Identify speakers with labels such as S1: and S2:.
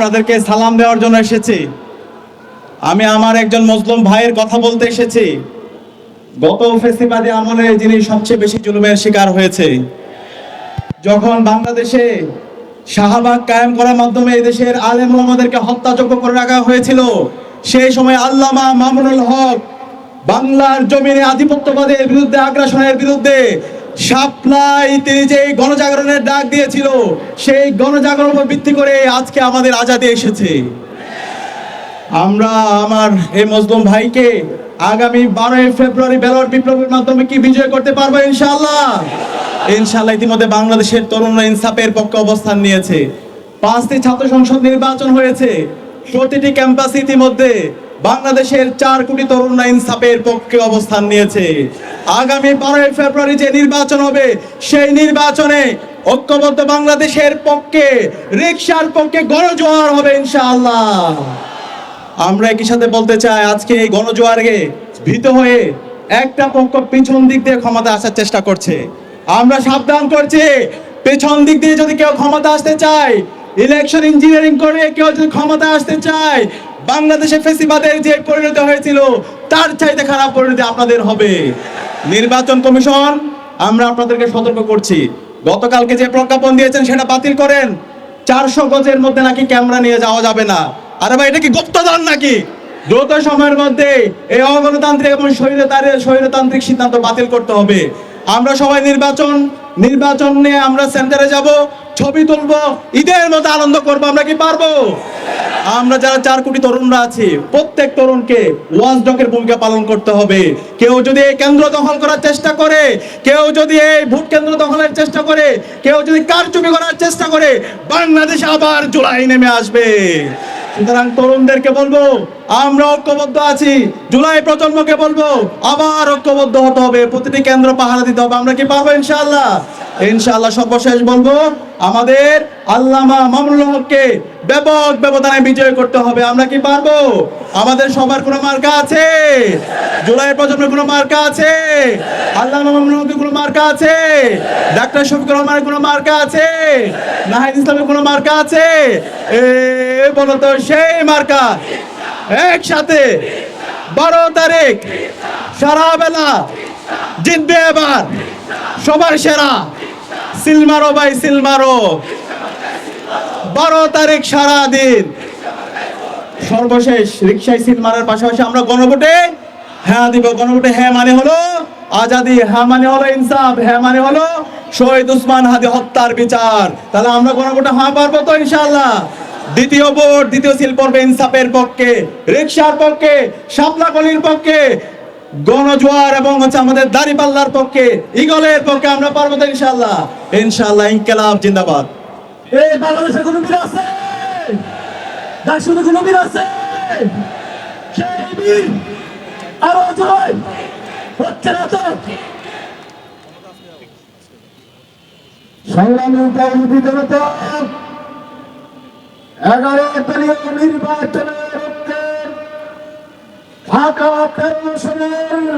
S1: আপনাদেরকে সালাম দেওয়ার জন্য এসেছি। আমি আমার একজন মুসলিম ভাইয়ের কথা বলতে এসেছি। গত ফেসিবাদী আমলে যিনি সবচেয়ে বেশি জুলুমের শিকার হয়েছে, যখন বাংলাদেশে শাহবাগ কায়েম করার মাধ্যমে এই দেশের আলেম ওলামাদেরকে হত্যাযোগ্য করে রাখা হয়েছিল, সেই সময় আল্লামা মামুনুল হক বাংলার জমিনে আধিপত্যবাদের বিরুদ্ধে, আগ্রাসনের বিরুদ্ধে শাপলায় তিনি যে গণজাগরণের ডাক দিয়েছিল, সেই গণজাগরণ উপর ভিত্তি করে আজকে আমাদের আজাদী এসেছে। আমরা আমার এই মজলুম ভাইকে আগামী 12 ফেব্রুয়ারি ব্যালট বিপ্লবের মাধ্যমে কি বিজয় করতে পারবো ইনশাআল্লাহ। ইনশাআল্লাহ ইতিমধ্যে বাংলাদেশের তরুণরা ইনসাফের পক্ষে অবস্থান নিয়েছে। 5টি ছাত্র সংসদ নির্বাচন হয়েছে। প্রতিটি ক্যাম্পাসে ইতিমধ্যে বাংলাদেশের 4 কোটি তরুণরা ইনসাফের পক্ষে অবস্থান নিয়েছে। আগামী 12 ফেব্রুয়ারি যে নির্বাচন হবে, সেই নির্বাচনে ঐক্যবদ্ধ বাংলাদেশের পক্ষে, রিকশার পক্ষে গণজোয়ার হবে ইনশাআল্লাহ। আমরা একই সাথে বলতে চাই, আজকে এই গণজোয়ারে ভীত হয়ে একটা পক্ষ পিছন দিক দিয়ে ক্ষমতা আসার চেষ্টা করছে। আমরা সাবধান করছি, পেছন দিক দিয়ে যদি কেউ ক্ষমতা আসতে চায়, ইলেকশন ইঞ্জিনিয়ারিং করে কেউ যদি ক্ষমতা আসতে চায়, বাংলাদেশে ফেসিবাদের যে পরিণতি হয়েছিল তার চাইতে খারাপ পরিণতি আপনাদের হবে। নির্বাচন কমিশন, আমরা আপনাদেরকে সতর্ক করছি, গতকালকে যে প্রজ্ঞাপন দিয়েছেন সেটা বাতিল করেন। 400 গজের মধ্যে নাকি ক্যামেরা নিয়ে যাওয়া যাবে না। আরে ভাই, এটা কি গুপ্তধন নাকি? দ্রুত সময়ের মধ্যে এই অগণতান্ত্রিক এবং স্বৈরতান্ত্রিক সিদ্ধান্ত বাতিল করতে হবে। আমরা সবাই নির্বাচন নিয়ে আমরা সেন্টারে যাব, ছবি তুলবো, ঈদের মতো আনন্দ করবো। আমরা কি পারবো? আমরা যারা 4 কোটি তরুণরা আছি, প্রত্যেক তরুণকে ওয়াচডগের ভূমিকা পালন করতে হবে। কেউ যদি এই কেন্দ্র দখল করার চেষ্টা করে, কেউ যদি এই ভোট কেন্দ্র দখলের চেষ্টা করে, কেউ যদি কারচুপি করার চেষ্টা করে, বাংলাদেশে আবার জুলাই নেমে আসবে। সুতরাং তরুণদেরকে বলবো, আমরা ঐক্যবদ্ধ আছি। জুলাই প্রজন্মকে বলবো, আবার ঐক্যবদ্ধ হতে হবে, প্রতিটি কেন্দ্র পাহারা দিতে হবে। আমরা কি পারবো ইনশাআল্লাহ? ইনশাআল্লাহ। সর্বশেষ বলবো, আমাদের আল্লামা মামুনুল হককে ব্যাপক ব্যবধানে বিজয় করতে হবে। আমরা কি পারবো? আমাদের সবার কোনো মার্কা আছে? জুলাই প্রজন্মের কোনো মার্কা আছে? আল্লামা মামুনুল হকের কোনো মার্কা আছে? ডাক্তার শফিকুর রহমানের কোনো মার্কা আছে? নাহিদ ইসলামের কোনো মার্কা আছে? বলো তো সেই মার্কা। একসাথে 12 তারিখ সারা বেলা জিতবে এবার সবার সেরা। সিল মারো ভাই, সিল মারো। 12 তারিখ সারা দিন। সর্বশেষ রিকশায় সিল মারার পাশাপাশি আমরা গণভোটে হ্যাঁ দিব। গণভোটে হ্যাঁ মানে হলো আজাদি, হ্যাঁ মানে হলো ইনসাফ, হ্যাঁ মানে হলো শহীদ উসমান হাদি হত্যার বিচার। তাহলে আমরা গণভোটে হ্যাঁ পারবো তো ইনশাআল্লাহ? দ্বিতীয় ভোট, দ্বিতীয় সিল পড়বে ইনসাফের পক্ষে, রিকশার পক্ষে, শাপলা গলির পক্ষে, গণজোয়ার এবং আমাদের দাঁড়িপাল্লার পক্ষে, ইগলের পক্ষে। আমরা পারবো তো ইনশাআল্লাহ? ইনশাআল্লাহ। ইনকিলাব জিন্দাবাদ।
S2: এই বাংলাদেশে কোনো বীর আছে? দার্শনিক কোনো বীর আছে? সেই বীর আরো জয় হচ্ছে না তো? সংগ্রামী তাওহীদি জনতা, 11 দলীয় নির্বাচনের ঢাকা 13 আসনের